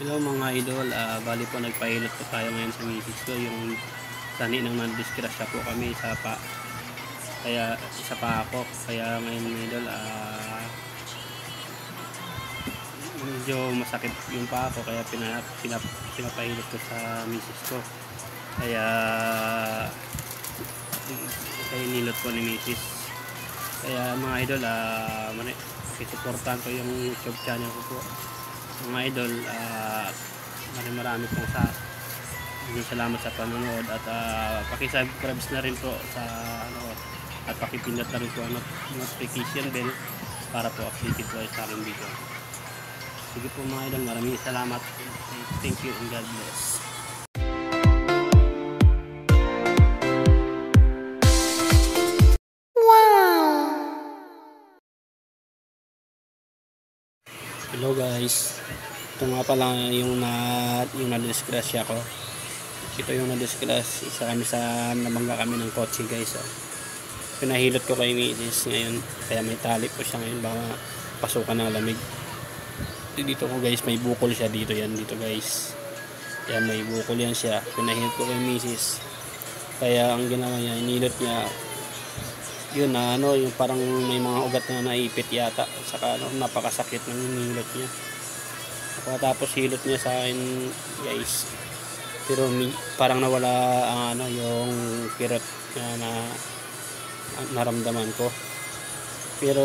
Hello mga idol, bali po nagpahilot po tayo ngayon sa misis ko. Yung sani nang nandisgrasya po kami sa pa. Kaya isa pa ako. Kaya ngayon mga idol, medyo masakit yung pa ako. Kaya pinapahilot ko sa misis ko. Kaya nilot ko ni misis. Kaya mga idol, pakisuportahan ko yung YouTube channel ko po. Mga idol, marami pong salamat sa panonood at paki-subscribe na rin po sa at pakipindot na rin po ang notification bell para po updated po sa aking video. Sige po mga idol, maraming salamat. Thank you and God bless. Hello guys, ito nga pala yung na-disgrasya ko. Ito yung na-disgrasya, isa kami sa nabangga kami ng kotse guys. Pinahilot ko kay misis ngayon, kaya may tali po siya ngayon, baka pasukan ng lamig. Dito ko guys, may bukol siya dito, yan dito guys. Kaya may bukol yan siya, pinahilot ko kay misis. Kaya ang ginawa niya, inilot niya yun na yung parang may mga ugat na naipit yata, saka napakasakit ng hinilot niya. Tapos hilot niya sa akin guys, pero parang nawala ang yung kirot na naramdaman ko. Pero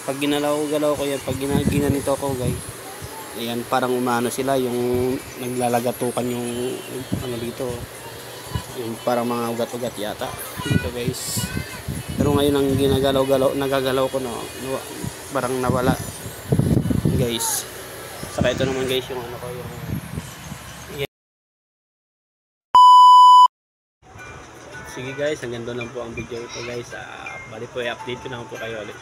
pag ginalaw-galaw ko yan, pag ginanito ko guys, ayan, parang umano sila, yung naglalagatukan yung dito, yung parang mga ugat-ugat yata dito guys. Pero ngayon ang nagagalaw ko parang nawala guys. Saka ito naman guys yung ko yung sige guys, hanggang doon lang po ang video ito guys. Bali po i-update ko na po kayo ulit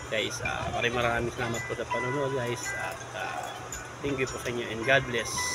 guys. Maraming salamat po sa panonood guys, at thank you po sa inyo and God bless.